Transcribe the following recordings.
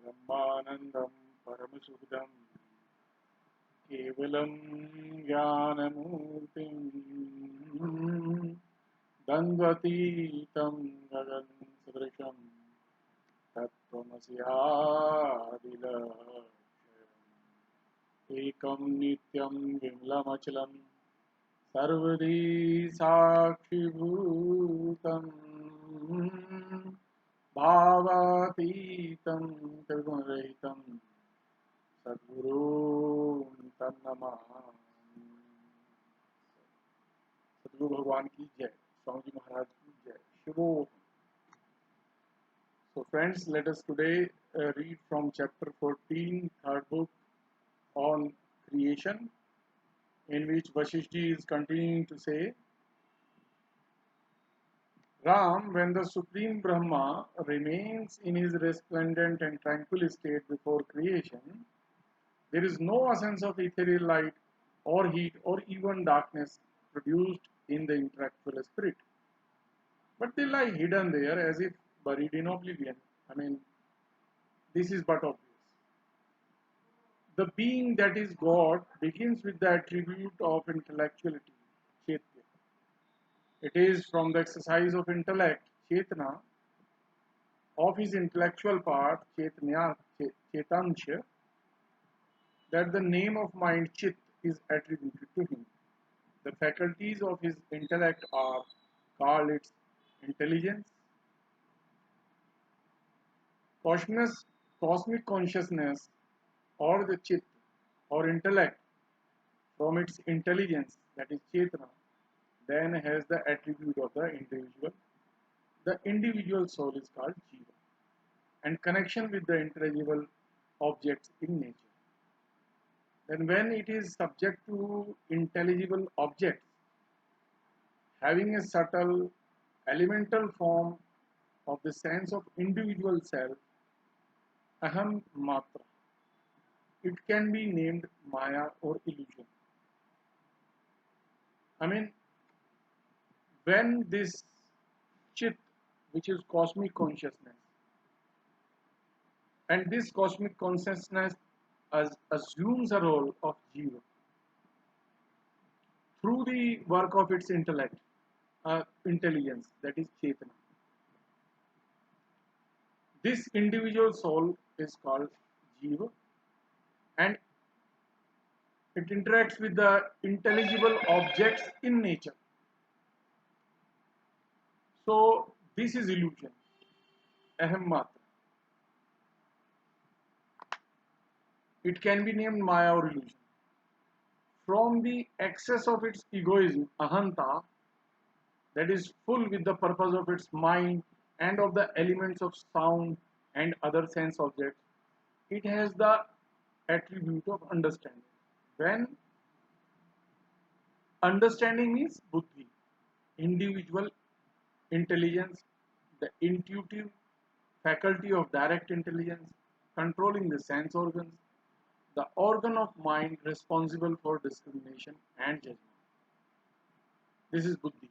ब्रह्मानन्दं परमसुखदं केवलं ज्ञानमूर्तिं द्वन्द्वतीतं गगनसदृशं तत्त्वमस्यादिलक्ष्यम् एकं नित्यं विमलमचलं सर्वदी साक्षिभूतम् भावातीतं त्रिगुणरहितं सद्गुरुं तन्नमामि। सद्गुरु भगवान की जय, स्वामी जी महाराज की जय, शिवो। So friends, let us today read from chapter 14, third book on creation, in which Vasishtha is continuing to say, Ram, when the Supreme Brahma remains in his resplendent and tranquil state before creation, there is no essence of ethereal light or heat or even darkness produced in the intellectual spirit. But they lie hidden there as if buried in oblivion. This is but obvious. The being that is God begins with the attribute of intellectuality, Ch13. It is from the exercise of intellect, Chetana, of his intellectual part, Chetancha, that the name of mind, Chit, is attributed to him. The faculties of his intellect are called its intelligence, cosmic consciousness, or the Chit, or intellect, from its intelligence, that is Chetana, then has the attribute of the individual. The individual soul is called Jiva, and connection with the intelligible objects in nature. Then when it is subject to intelligible objects, having a subtle elemental form of the sense of individual self, aham matra, it can be named maya or illusion. When this chit, which is cosmic consciousness, and this cosmic consciousness assumes a role of jiva through the work of its intellect, intelligence, that is chetana. This individual soul is called jiva, and it interacts with the intelligible objects in nature. So this is illusion, aham matra. It can be named maya or illusion. From the excess of its egoism, ahanta, that is full with the purpose of its mind and of the elements of sound and other sense objects, it has the attribute of understanding. When understanding means buddhi, individual intelligence, the intuitive faculty of direct intelligence, controlling the sense organs, the organ of mind responsible for discrimination and judgment. This is buddhi.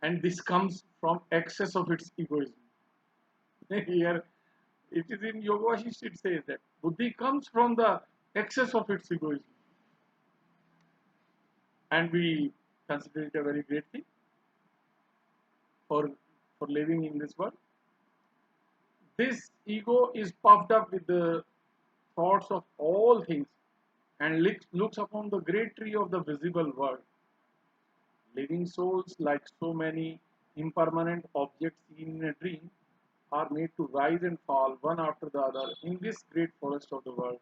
And this comes from excess of its egoism. Here, it is in Yoga Vasishtha, it says that buddhi comes from the excess of its egoism. And we consider it a very great thing for living in this world. This ego is puffed up with the thoughts of all things and looks upon the great tree of the visible world. Living souls, like so many impermanent objects seen in a dream, are made to rise and fall one after the other in this great forest of the world,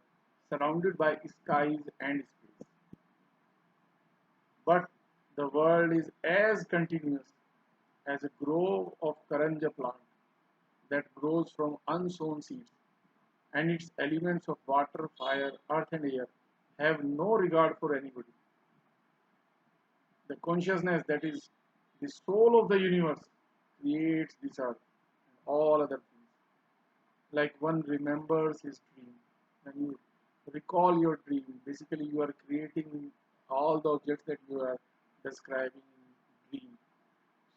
surrounded by skies and space. But the world is as continuous as a grove of karanja plant that grows from unsown seeds, and its elements of water, fire, earth, and air have no regard for anybody. The consciousness that is the soul of the universe creates this earth and all other things. Like one remembers his dream. When you recall your dream, basically you are creating all the objects that you are describing in dream.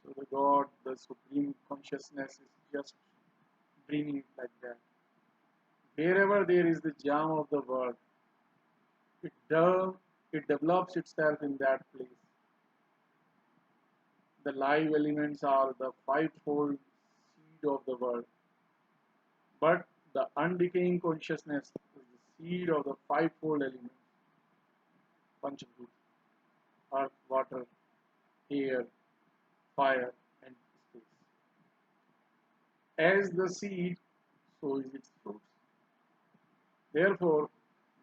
So the God, the supreme consciousness, is just dreaming it like that. Wherever there is the germ of the word, it develops itself in that place. The live elements are the fivefold seed of the world, but the undecaying consciousness is the seed of the fivefold elements: Panchabhut, earth, water, air, fire, and space. As the seed, so is its fruits. Therefore,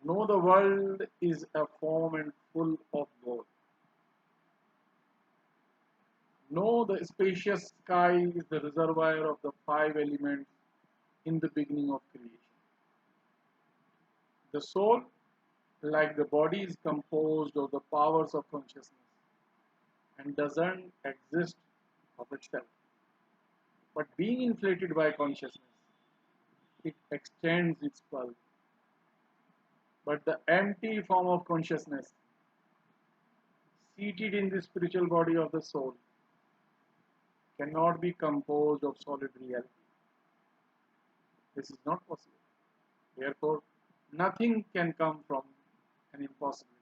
know the world is a form and full of God. Know the spacious sky is the reservoir of the five elements in the beginning of creation. The soul, like the body, is composed of the powers of consciousness and doesn't exist of itself. But being inflated by consciousness, it extends its bulk. But the empty form of consciousness, seated in the spiritual body of the soul, cannot be composed of solid reality. This is not possible. Therefore, nothing can come from an impossibility.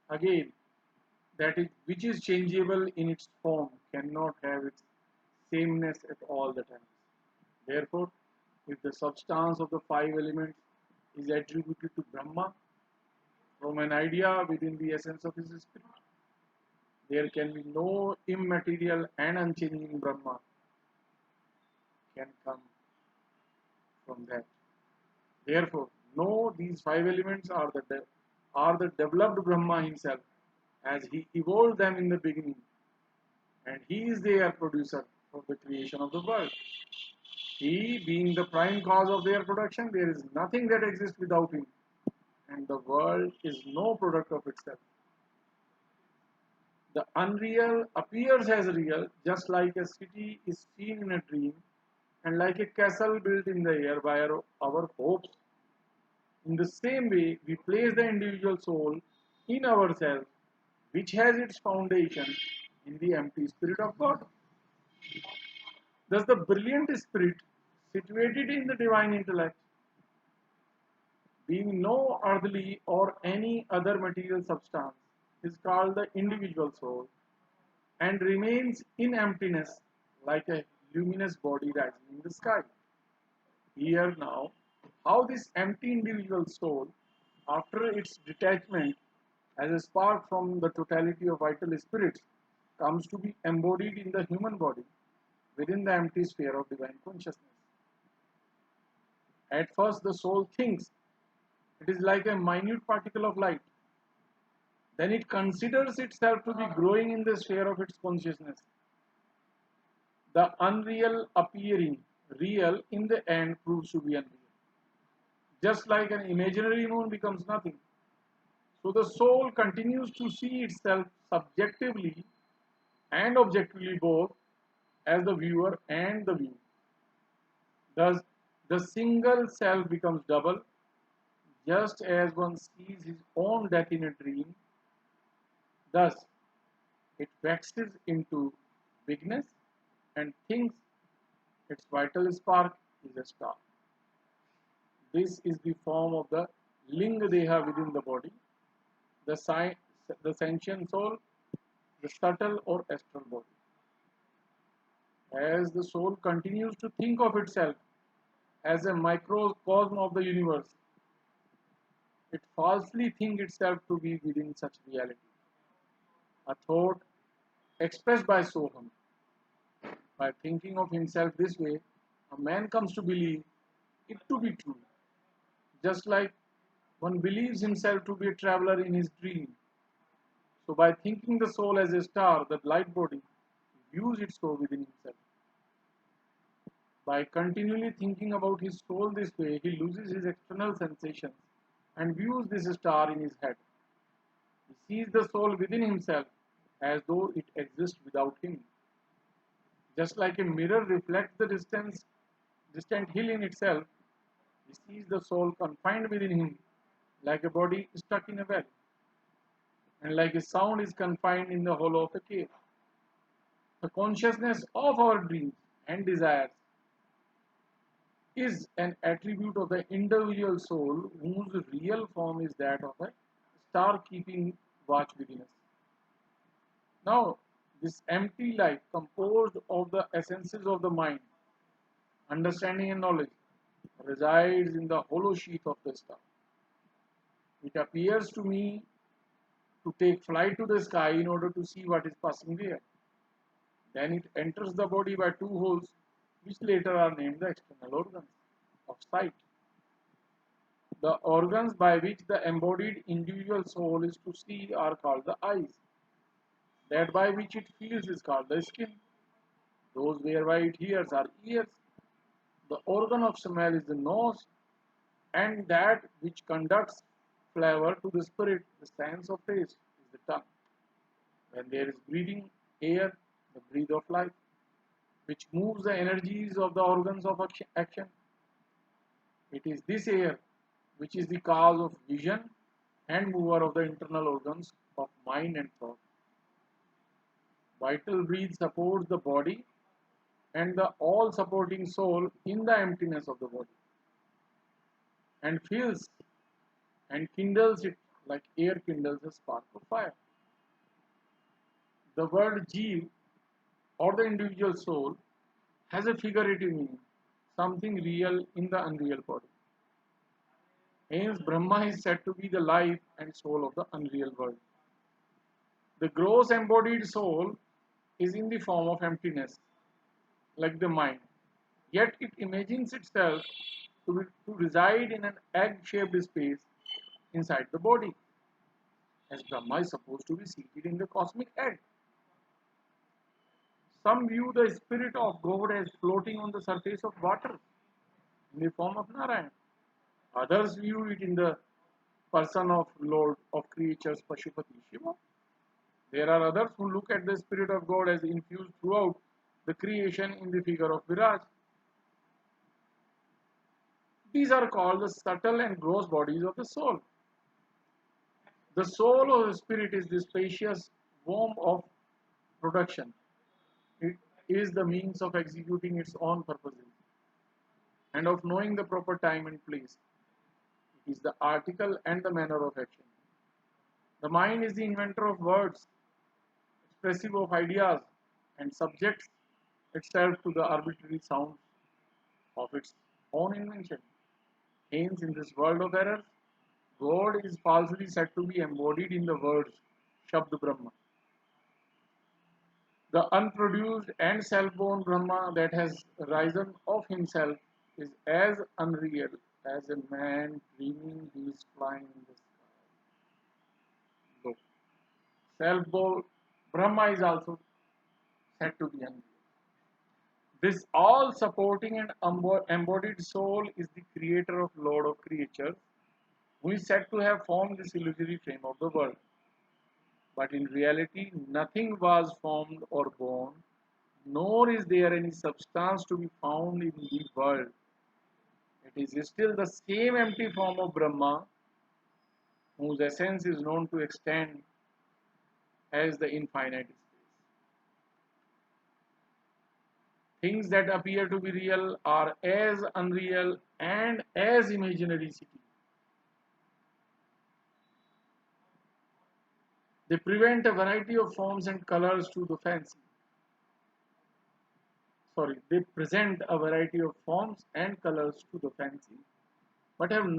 Again, that is which is changeable in its form cannot have its sameness at all the times. Therefore, if the substance of the five elements is attributed to Brahma from an idea within the essence of his spirit, there can be no immaterial and unchanging Brahma can come from that. Therefore, know these five elements are the developed Brahma himself, as he evolved them in the beginning, and he is their producer for the creation of the world. He being the prime cause of their production, there is nothing that exists without him, and the world is no product of itself. The unreal appears as real, just like a city is seen in a dream, and like a castle built in the air by our hopes. In the same way, we place the individual soul in ourselves, which has its foundation in the empty spirit of God. Thus, the brilliant spirit situated in the divine intellect, being no earthly or any other material substance, is called the individual soul and remains in emptiness like a luminous body rising in the sky. Here now, how this empty individual soul, after its detachment as a spark from the totality of vital spirits, comes to be embodied in the human body within the empty sphere of divine consciousness. At first, the soul thinks it is like a minute particle of light. Then it considers itself to be growing in the sphere of its consciousness. The unreal appearing real in the end proves to be unreal. Just like an imaginary moon becomes nothing, so the soul continues to see itself subjectively and objectively both as the viewer and the view. Thus, the single self becomes double, just as one sees his own death in a dream. Thus, it waxes into bigness and thinks its vital spark is a star. This is the form of the Linga Deha within the body, the sentient soul, the subtle or astral body. As the soul continues to think of itself as a microcosm of the universe, it falsely thinks itself to be within such reality. A thought expressed by Soham. By thinking of himself this way, a man comes to believe it to be true, just like one believes himself to be a traveler in his dream. So by thinking the soul as a star, the light body, he views its soul within himself. By continually thinking about his soul this way, he loses his external sensations and views this star in his head. He sees the soul within himself as though it exists without him. Just like a mirror reflects the distant hill in itself, he sees the soul confined within him like a body stuck in a well, and like a sound is confined in the hollow of a cave. The consciousness of our dreams and desires is an attribute of the individual soul whose real form is that of a star keeping watch within us. Now, this empty life, composed of the essences of the mind, understanding, and knowledge, resides in the hollow sheath of the star. It appears to me to take flight to the sky in order to see what is passing there. Then it enters the body by two holes, which later are named the external organs of sight. The organs by which the embodied individual soul is to see are called the eyes. That by which it feels is called the skin. Those whereby it hears are ears. The organ of smell is the nose, and that which conducts flavor to the spirit, the sense of taste, is the tongue. When there is breathing, air, the breath of life, which moves the energies of the organs of action. It is this air which is the cause of vision and mover of the internal organs of mind and thought. Vital breath supports the body and the all supporting soul in the emptiness of the body, and fills and kindles it like air kindles a spark of fire. The word Jeev or the individual soul has a figurative meaning, something real in the unreal body. Hence, Brahma is said to be the life and soul of the unreal world. The gross embodied soul is in the form of emptiness, like the mind, yet it imagines itself to reside in an egg-shaped space inside the body, as Brahma is supposed to be seated in the cosmic egg. Some view the spirit of God as floating on the surface of water in the form of Narayan. Others view it in the person of Lord of creatures Pashupati Shiva. There are others who look at the spirit of God as infused throughout the creation in the figure of Viraj. These are called the subtle and gross bodies of the soul. The soul of the spirit is the spacious womb of production. It is the means of executing its own purposes and of knowing the proper time and place. It is the article and the manner of action. The mind is the inventor of words, expressive of ideas, and subjects itself to the arbitrary sounds of its own invention. Hence, in this world of error, God is falsely said to be embodied in the words Shabd Brahma. The unproduced and self-born Brahma that has risen of himself is as unreal as a man dreaming he is flying in the sky. Self-born Brahma is also said to be unreal. This all-supporting and embodied soul is the creator of Lord of creatures, who is said to have formed this illusory frame of the world. But in reality, nothing was formed or born, nor is there any substance to be found in the world. It is still the same empty form of Brahma, whose essence is known to extend as the infinite space. Things that appear to be real are as unreal and as imaginary cities. They present a variety of forms and colors to the fancy. They present a variety of forms and colors to the fancy, but haven't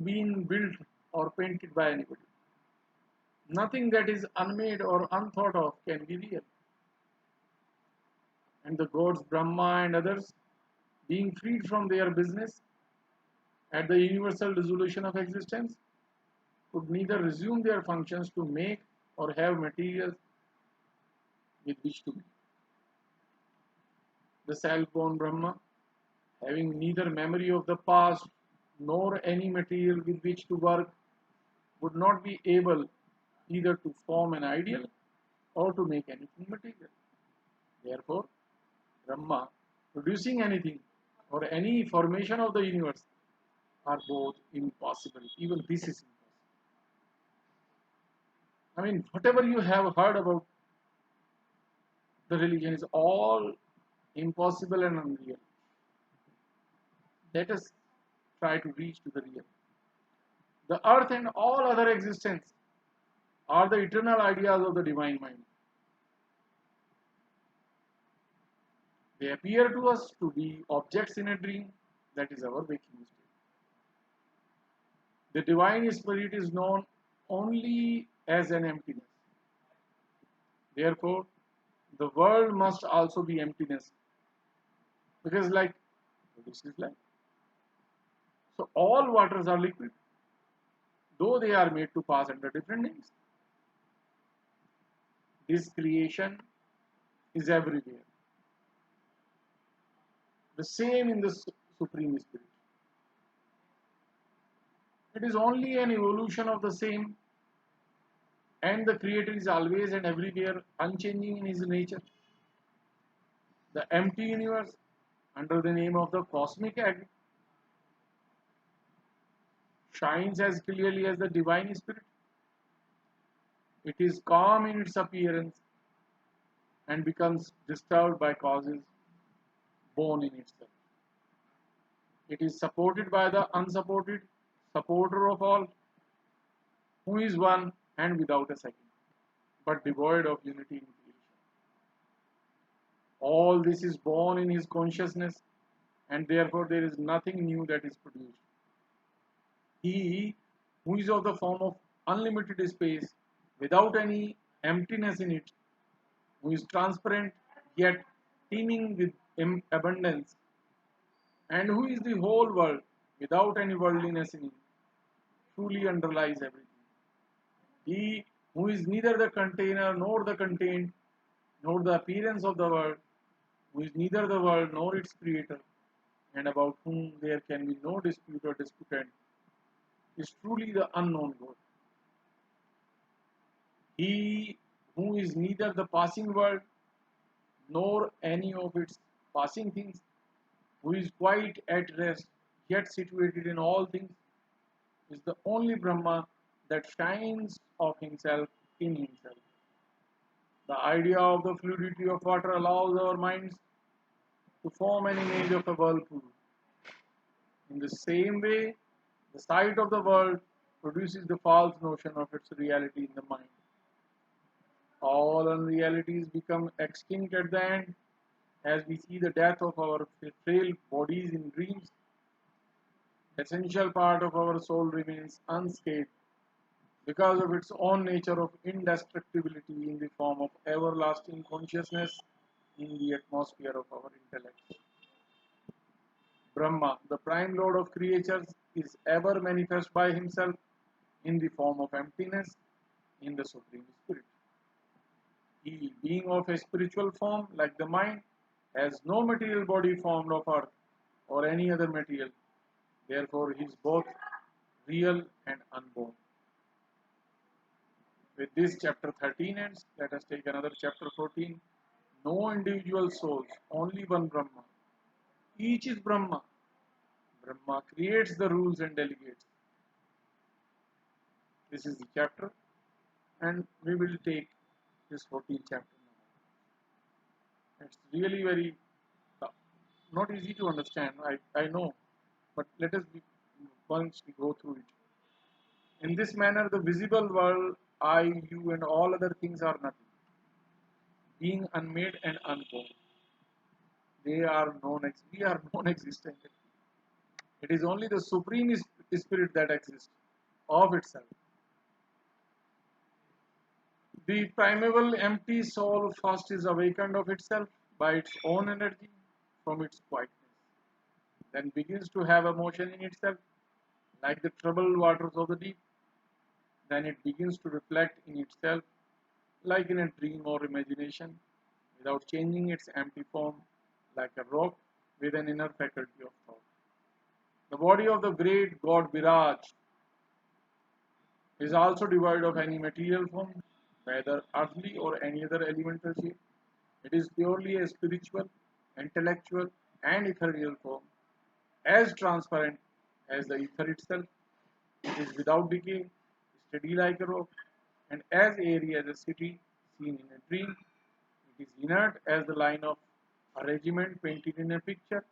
been built or painted by anybody. Nothing that is unmade or unthought of can be real. And the gods Brahma and others, being freed from their business at the universal dissolution of existence, could neither resume their functions to make or have materials with which to be. The self-born Brahma, having neither memory of the past nor any material with which to work, would not be able either to form an ideal or to make anything material. Therefore, Brahma, producing anything or any formation of the universe are both impossible. Even this is impossible. I mean, whatever you have heard about the religion is all impossible and unreal. Let us try to reach to the real. The earth and all other existence are the eternal ideas of the divine mind. They appear to us to be objects in a dream, that is our waking state. The divine spirit is known only as an emptiness. Therefore, the world must also be emptiness. Because like this is life. So all waters are liquid, though they are made to pass under different names. This creation is everywhere. The same in the Supreme Spirit. It is only an evolution of the same, and the Creator is always and everywhere unchanging in his nature. The empty universe, under the name of the cosmic egg, shines as clearly as the divine spirit. It is calm in its appearance and becomes disturbed by causes born in itself. It is supported by the unsupported, supporter of all, who is one and without a second, but devoid of unity in creation. All this is born in his consciousness, and therefore there is nothing new that is produced. He, who is of the form of unlimited space, without any emptiness in it, who is transparent yet teeming with abundance, and who is the whole world without any worldliness in it, truly underlies everything. He who is neither the container nor the contained, nor the appearance of the world, who is neither the world nor its creator, and about whom there can be no dispute or disputant, is truly the unknown God. He who is neither the passing world nor any of its passing things, who is quite at rest, yet situated in all things, is the only Brahma that shines of himself in himself. The idea of the fluidity of water allows our minds to form an image of a whirlpool. In the same way, the sight of the world produces the false notion of its reality in the mind. All unrealities become extinct at the end as we see the death of our frail bodies in dreams. The essential part of our soul remains unscathed because of its own nature of indestructibility in the form of everlasting consciousness in the atmosphere of our intellect. Brahma, the prime lord of creatures, is ever manifest by himself in the form of emptiness in the Supreme Spirit. He, being of a spiritual form like the mind, has no material body formed of earth or any other material. Therefore, he is both real and unborn. With this, chapter 13 ends. Let us take another chapter 14. No individual souls, only one Brahma. Each is Brahma. Brahma creates the rules and delegates. This is the chapter, and we will take this 14th chapter now. It's really very not easy to understand. I know, but let us once we go through it. In this manner, the visible world, I, you, and all other things are nothing, being unmade and unborn. They are we are non-existent. It is only the Supreme Spirit that exists of itself. The primeval empty soul first is awakened of itself by its own energy from its quietness, then begins to have a motion in itself, like the troubled waters of the deep. Then it begins to reflect in itself, like in a dream or imagination, without changing its empty form, like a rock with an inner faculty of thought. The body of the great god Viraj is also devoid of any material form, whether earthly or any other elemental shape. It is purely a spiritual, intellectual, and ethereal form, as transparent as the ether itself. It is without decay, steady like a rock, and as airy as a city seen in a dream. It is inert as the line of a regiment painted in a picture.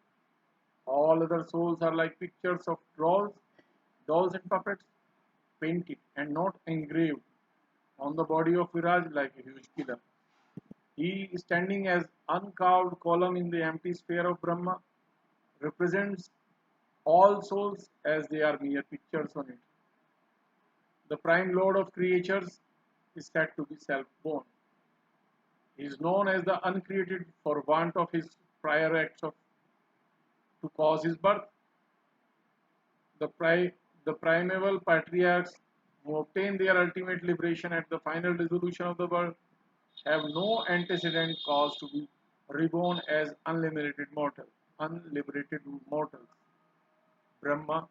All other souls are like pictures of dolls and puppets, painted and not engraved on the body of Viraj like a huge pillar. He, standing as uncarved column in the empty sphere of Brahma, represents all souls as they are mere pictures on it. The prime lord of creatures is said to be self-born. He is known as the uncreated for want of his prior acts to cause his birth. The, the primeval patriarchs who obtain their ultimate liberation at the final dissolution of the world have no antecedent cause to be reborn as unliberated mortals. Brahma,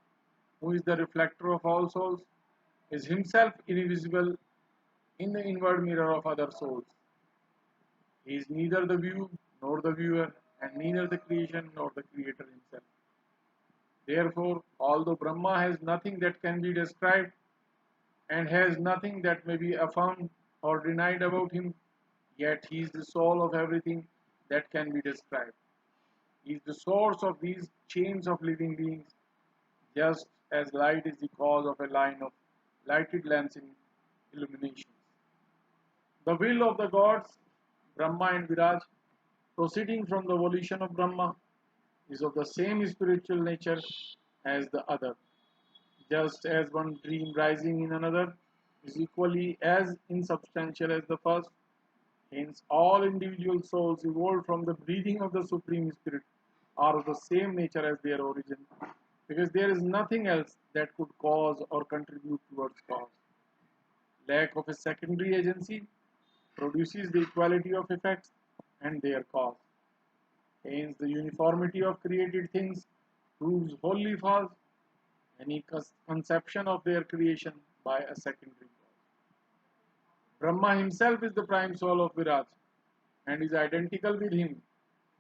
who is the reflector of all souls, is himself invisible in the inward mirror of other souls. He is neither the view nor the viewer, and neither the creation nor the creator himself. Therefore, although Brahma has nothing that can be described and has nothing that may be affirmed or denied about him, yet he is the soul of everything that can be described. He is the source of these chains of living beings, just as light is the cause of a line of lighted lamps in illuminations. The will of the gods, Brahma and Viraj, proceeding from the volition of Brahma, is of the same spiritual nature as the other, just as one dream rising in another is equally as insubstantial as the first. Hence, all individual souls evolved from the breathing of the Supreme Spirit are of the same nature as their origin, because there is nothing else that could cause or contribute towards cause. Lack of a secondary agency produces the equality of effects and their cause. Hence, the uniformity of created things proves wholly false. Any conception of their creation by a secondary cause. Brahma himself is the prime soul of Viraj and is identical with him,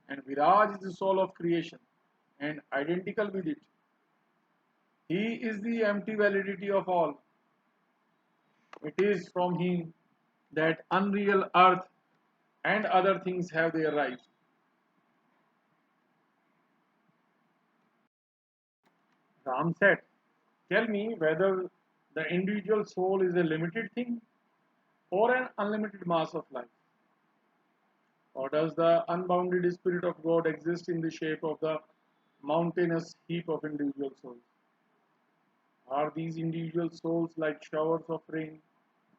and Viraj is the soul of creation and identical with it. He is the empty validity of all. It is from him that unreal earth and other things have their rise. Ram said, tell me whether the individual soul is a limited thing or an unlimited mass of life. Or does the unbounded Spirit of God exist in the shape of the mountainous heap of individual souls? Are these individual souls like showers of rain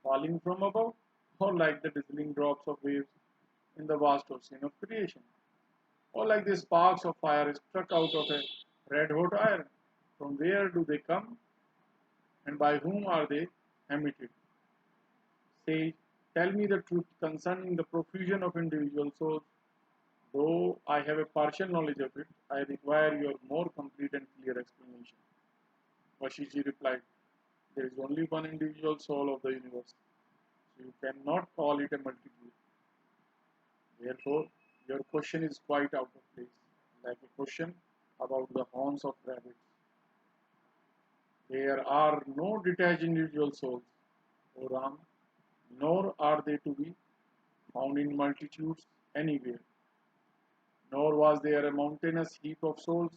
falling from above, or like the drizzling drops of waves in the vast ocean of creation, or like the sparks of fire struck out of a red hot iron? From where do they come, and by whom are they emitted? Say, tell me the truth concerning the profusion of individual souls. Though I have a partial knowledge of it, I require your more complete and clear explanation. Vasishtha replied, there is only one individual soul of the universe, so you cannot call it a multitude. Therefore, your question is quite out of place, like a question about the horns of rabbits. There are no detached individual souls, O Ram, nor are they to be found in multitudes anywhere. Nor was there a mountainous heap of souls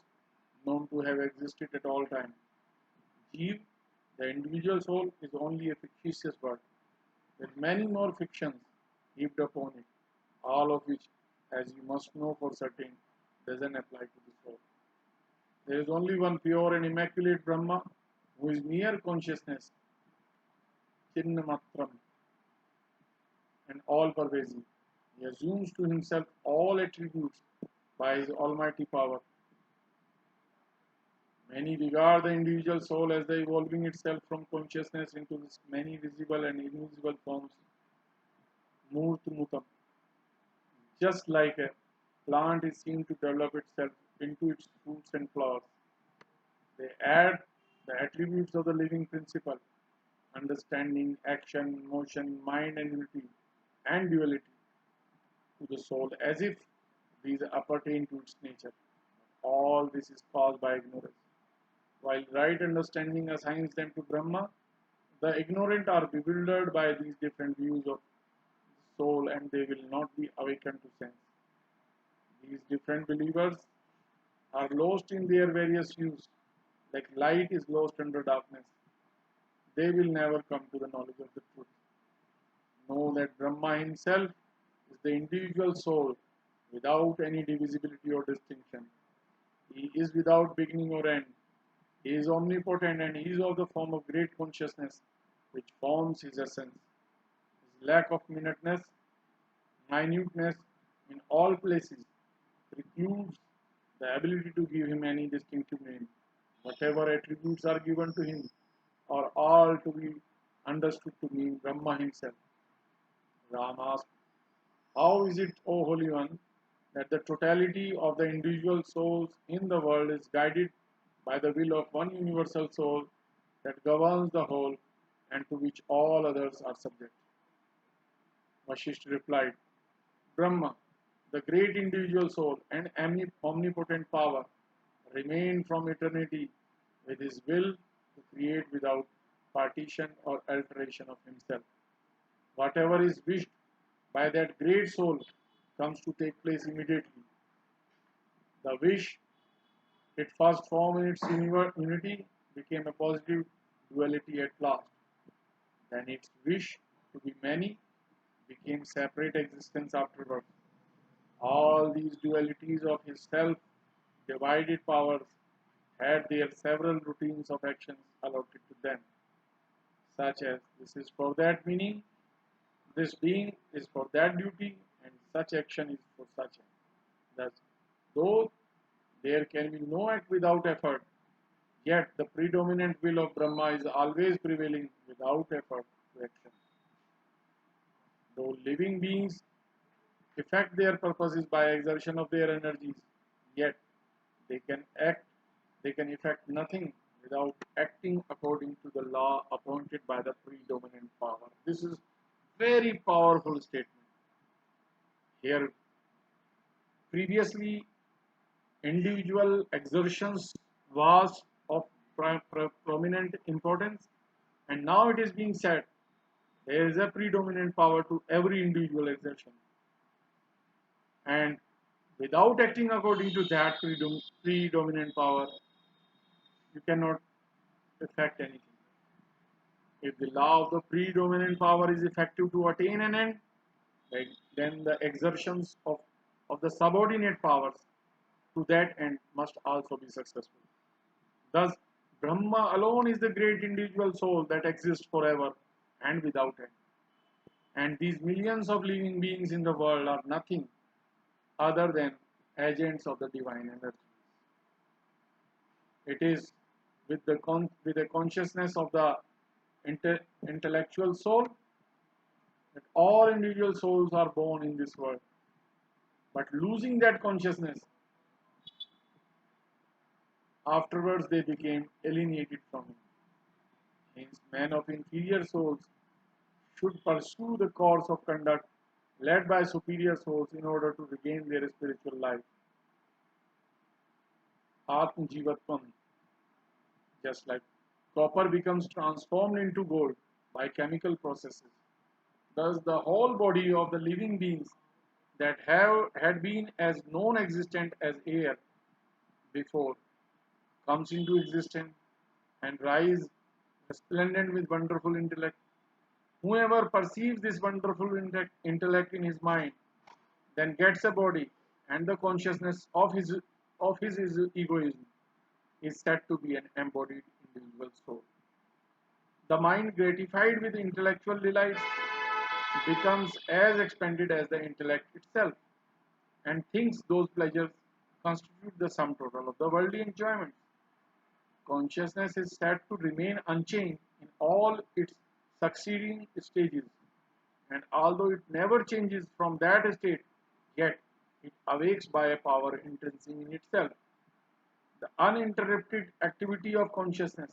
known to have existed at all times. Jeev, the individual soul, is only a fictitious word, with many more fictions heaped upon it, all of which, as you must know for certain, doesn't apply to the soul. There is only one pure and immaculate Brahma, who is mere consciousness, Chinnamatram, and all pervasive. He assumes to himself all attributes by his almighty power. Many regard the individual soul as the evolving itself from consciousness into its many visible and invisible forms, Murtumutam. Just like a plant is seen to develop itself into its fruits and flowers, they add the attributes of the living principle, understanding, action, motion, mind, and unity, and duality to the soul as if these appertain to its nature. All this is caused by ignorance. While right understanding assigns them to Brahma, the ignorant are bewildered by these different views of soul and they will not be awakened to sense. These different believers are lost in their various views, like light is lost under darkness. They will never come to the knowledge of the truth. Know that Brahma himself is the individual soul without any divisibility or distinction. He is without beginning or end. He is omnipotent and he is of the form of great consciousness which forms his essence. His lack of minuteness in all places precludes the ability to give him any distinctive name. Whatever attributes are given to him are all to be understood to mean Brahma himself. Ram asked, how is it, O Holy One, that the totality of the individual souls in the world is guided by the will of one universal soul that governs the whole and to which all others are subject? Vasishtha replied, Brahma, the great individual soul and omnipotent power, remained from eternity with his will to create without partition or alteration of himself. Whatever is wished by that great soul comes to take place immediately. The wish, its first form in its unity, became a positive duality at last. Then its wish to be many became separate existence afterwards. All these dualities of his self-divided powers had their several routines of actions allotted to them, such as this is for that meaning, this being is for that duty, and such action is for such act. Thus, though there can be no act without effort, yet the predominant will of Brahma is always prevailing without effort to action. Though living beings effect their purposes by exertion of their energies, yet they can act, they can effect nothing without acting according to the law appointed by the predominant power. This is very powerful statement. Here, previously, individual exertions was of prominent importance, and now it is being said there is a predominant power to every individual exertion, and without acting according to that predominant power, you cannot affect anything. If the law of the predominant power is effective to attain an end, then the exertions of the subordinate powers to that end must also be successful. Thus, Brahma alone is the great individual soul that exists forever and without end. And these millions of living beings in the world are nothing other than agents of the divine energy. It is with the consciousness of the intellectual soul that all individual souls are born in this world. But losing that consciousness, afterwards they became alienated from him. Hence, men of inferior souls should pursue the course of conduct led by superior souls in order to regain their spiritual life. Atma Jivatvam, just like copper becomes transformed into gold by chemical processes. Thus, the whole body of the living beings that had been as non-existent as air before comes into existence and rise resplendent with wonderful intellect. Whoever perceives this wonderful intellect in his mind then gets a body, and the consciousness of his egoism is said to be an embodied individual soul. The mind, gratified with intellectual delights, becomes as expanded as the intellect itself, and thinks those pleasures constitute the sum total of the worldly enjoyments. Consciousness is said to remain unchanged in all its succeeding stages, and although it never changes from that state, yet it awakes by a power intrinsic in itself. The uninterrupted activity of consciousness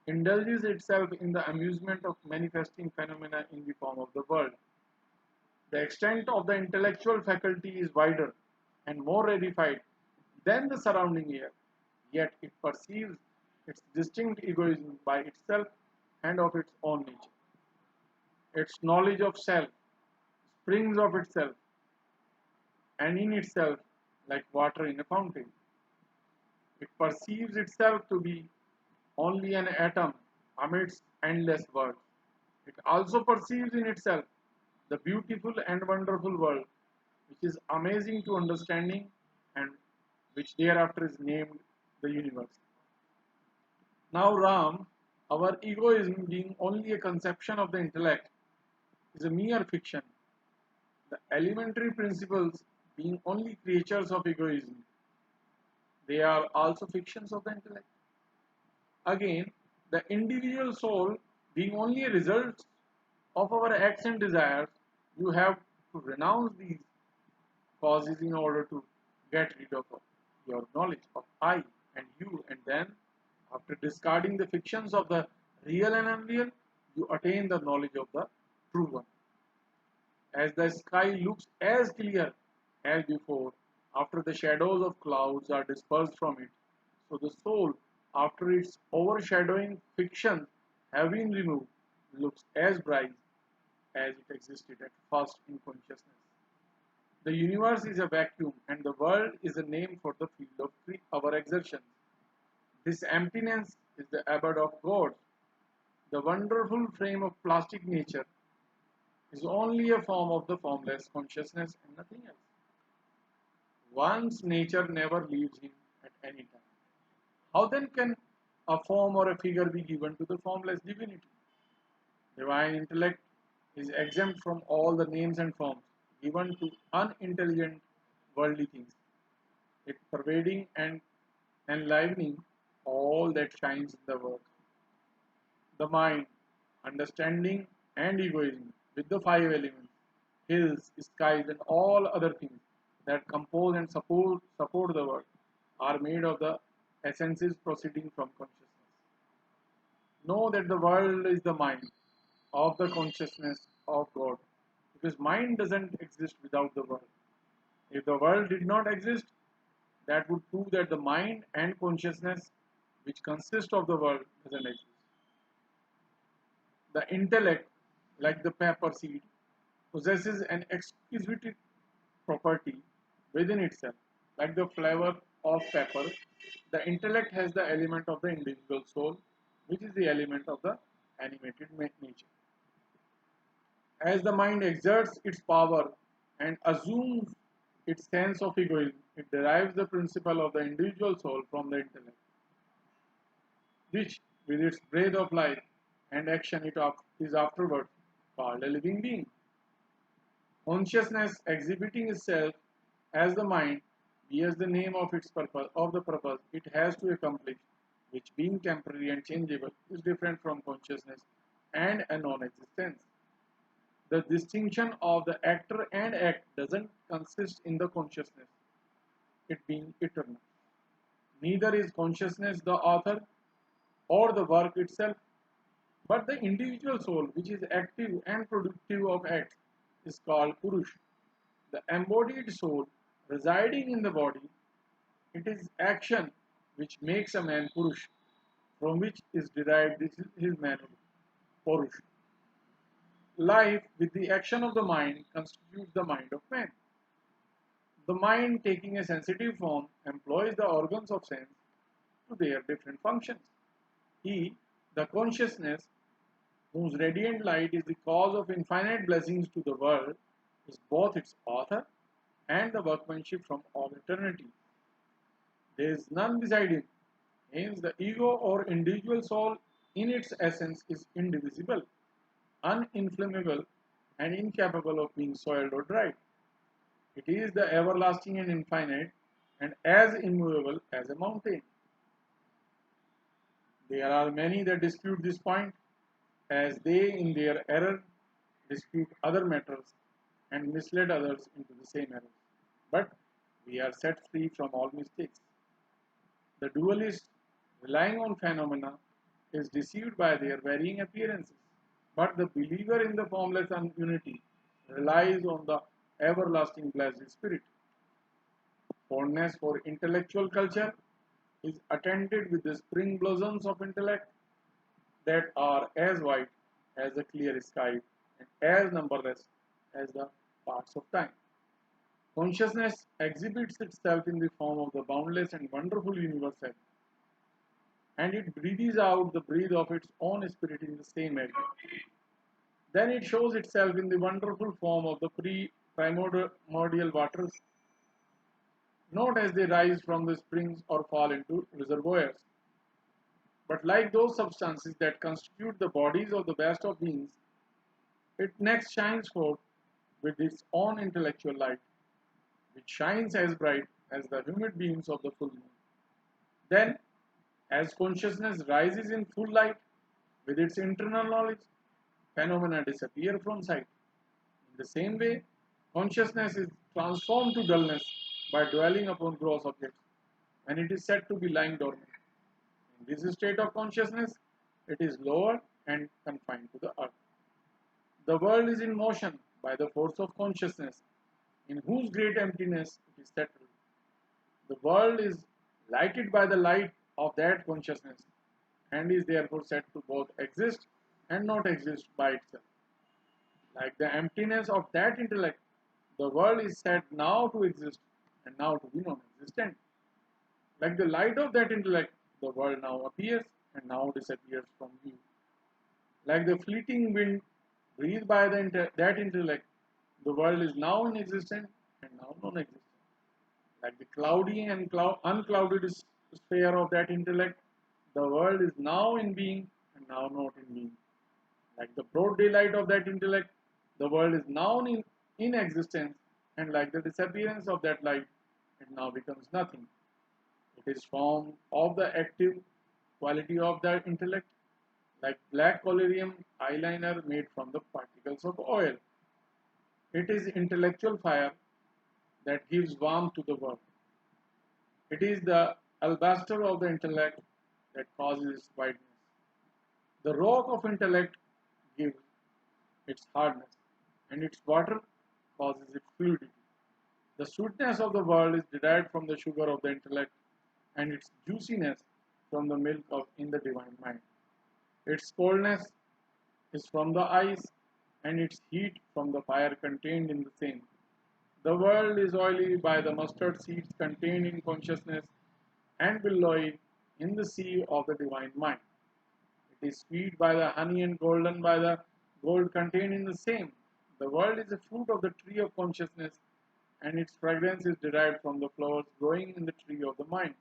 indulges itself in the amusement of manifesting phenomena in the form of the world. The extent of the intellectual faculty is wider and more rarefied than the surrounding air, yet it perceives its distinct egoism by itself and of its own nature. Its knowledge of self springs of itself and in itself like water in a fountain. It perceives itself to be only an atom amidst endless worlds. It also perceives in itself the beautiful and wonderful world, which is amazing to understanding and which thereafter is named the universe. Now, Ram, our egoism being only a conception of the intellect is a mere fiction. The elementary principles being only creatures of egoism, they are also fictions of the intellect. Again, the individual soul being only a result of our acts and desires, you have to renounce these causes in order to get rid of your knowledge of I and you, and then, after discarding the fictions of the real and unreal, you attain the knowledge of the true one. As the sky looks as clear as before, after the shadows of clouds are dispersed from it, so the soul, after its overshadowing fictions have been removed, looks as bright as it existed at first in consciousness. The universe is a vacuum, and the world is a name for the field of our exertions. This emptiness is the abode of God. The wonderful frame of plastic nature is only a form of the formless consciousness and nothing else. One's nature never leaves him at any time. How then can a form or a figure be given to the formless divinity? Divine intellect is exempt from all the names and forms given to unintelligent worldly things. It pervading and enlivening all that shines in the world. The mind, understanding, and egoism, with the five elements, hills, skies, and all other things that compose and support the world, are made of the essences proceeding from consciousness. Know that the world is the mind of the consciousness of God, because mind doesn't exist without the world. If the world did not exist, that would prove that the mind and consciousness, which consist of the world, doesn't exist. The intellect, like the pepper seed, possesses an exquisite property within itself. Like the flavor of pepper, the intellect has the element of the individual soul, which is the element of the animated nature. As the mind exerts its power and assumes its sense of egoism, it derives the principle of the individual soul from the intellect, which, with its breath of life and action, it is afterward called a living being. Consciousness exhibiting itself as the mind bears the name of its purpose it has to accomplish, which being temporary and changeable is different from consciousness and a non-existence. The distinction of the actor and act doesn't consist in the consciousness, it being eternal. Neither is consciousness the author or the work itself, but the individual soul, which is active and productive of acts, is called Purush. The embodied soul residing in the body, it is action which makes a man Purush, from which is derived his manhood, Purush. Life, with the action of the mind, constitutes the mind of man. The mind, taking a sensitive form, employs the organs of sense to their different functions. He, the consciousness, whose radiant light is the cause of infinite blessings to the world, is both its author and the workmanship from all eternity. There is none beside him. Hence, the ego or individual soul in its essence is indivisible, uninflammable, and incapable of being soiled or dried. It is the everlasting and infinite, and as immovable as a mountain. There are many that dispute this point, as they, in their error, dispute other matters and mislead others into the same error. But we are set free from all mistakes. The dualist, relying on phenomena, is deceived by their varying appearances. But the believer in the formless unity relies on the everlasting blessed spirit. Fondness for intellectual culture is attended with the spring blossoms of intellect that are as white as the clear sky and as numberless as the parts of time. Consciousness exhibits itself in the form of the boundless and wonderful universal, and it breathes out the breath of its own spirit in the same area. Then it shows itself in the wonderful form of the primordial waters, not as they rise from the springs or fall into reservoirs, but like those substances that constitute the bodies of the best of beings. It next shines forth with its own intellectual light, which shines as bright as the humid beams of the full moon. Then, as consciousness rises in full light with its internal knowledge, phenomena disappear from sight. In the same way, consciousness is transformed to dullness by dwelling upon gross objects, and it is said to be lying dormant. In this state of consciousness, it is lower and confined to the earth. The world is in motion by the force of consciousness, in whose great emptiness it is settled. The world is lighted by the light of that consciousness, and is therefore said to both exist and not exist by itself. Like the emptiness of that intellect, the world is said now to exist and now to be non-existent. Like the light of that intellect, the world now appears and now disappears from view. Like the fleeting wind breathed by that intellect, the world is now inexistent and now non-existent. Like the cloudy and unclouded sphere of that intellect, the world is now in being and now not in being. Like the broad daylight of that intellect, the world is now in existence, and like the disappearance of that light, it now becomes nothing. It is formed of the active quality of that intellect, like black collyrium eyeliner made from the particles of oil. It is intellectual fire that gives warmth to the world. It is the alabaster of the intellect that causes its whiteness. The rock of intellect gives its hardness, and its water causes its fluidity. The sweetness of the world is derived from the sugar of the intellect, and its juiciness from the milk of in the divine mind. Its coldness is from the ice, and its heat from the fire contained in the same. The world is oily by the mustard seeds contained in consciousness, and billowy in the sea of the divine mind. It is sweet by the honey and golden by the gold contained in the same. The world is the fruit of the tree of consciousness, and its fragrance is derived from the flowers growing in the tree of the mind.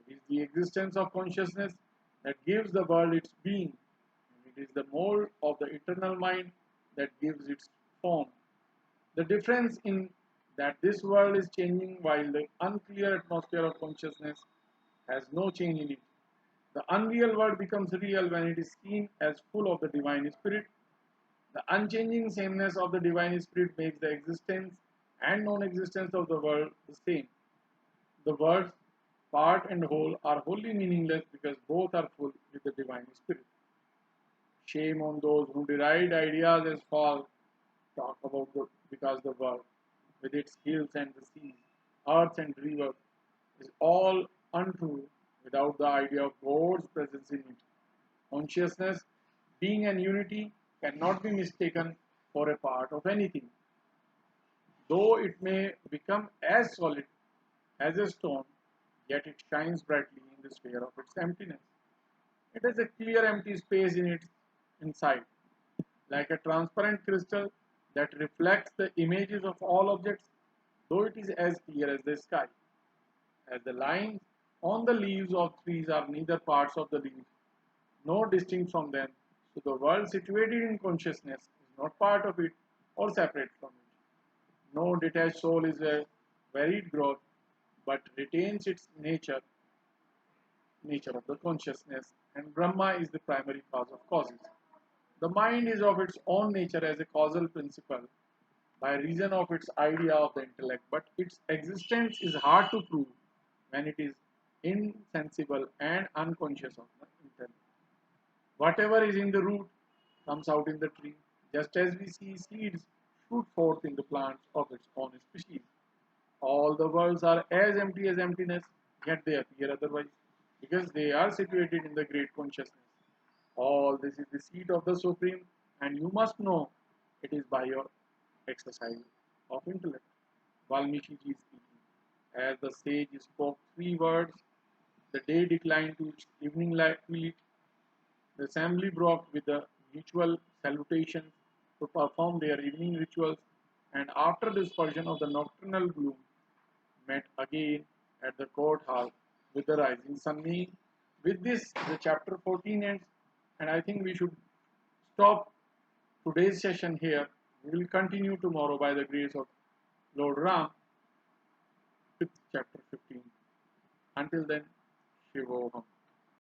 It is the existence of consciousness that gives the world its being, and it is the mold of the eternal mind that gives its form. The difference in that this world is changing while the unclear atmosphere of consciousness has no change in it. The unreal world becomes real when it is seen as full of the divine spirit. The unchanging sameness of the divine spirit makes the existence and non-existence of the world the same. The words part and whole are wholly meaningless because both are full with the divine spirit. Shame on those who deride ideas as false, talk about because the world, with its hills and the seas, earth and river, is all untrue without the idea of God's presence in it. Consciousness, being an unity, cannot be mistaken for a part of anything. Though it may become as solid as a stone, yet it shines brightly in the sphere of its emptiness. It has a clear empty space in its inside, like a transparent crystal that reflects the images of all objects, though it is as clear as the sky. As the lines on the leaves of trees are neither parts of the leaves nor distinct from them, so the world situated in consciousness is not part of it or separate from it. No detached soul is a varied growth, but retains its nature of the consciousness, and Brahma is the primary cause of causes. The mind is of its own nature as a causal principle by reason of its idea of the intellect, but its existence is hard to prove when it is insensible and unconscious of the intellect. Whatever is in the root comes out in the tree, just as we see seeds shoot forth in the plants of its own species. All the worlds are as empty as emptiness, yet they appear otherwise, because they are situated in the great consciousness. All this is the seat of the Supreme, and you must know it is by your exercise of intellect. Valmiki ji is speaking. As the sage spoke 3 words, the day declined to its evening twilight. The assembly broke with the mutual salutations to perform their evening rituals, and after dispersion of the nocturnal gloom, met again at the courthouse with the rising sun. With this, the chapter 14 ends, and I think we should stop today's session here. We will continue tomorrow by the grace of Lord Ram with chapter 15. Until then, Shivoham.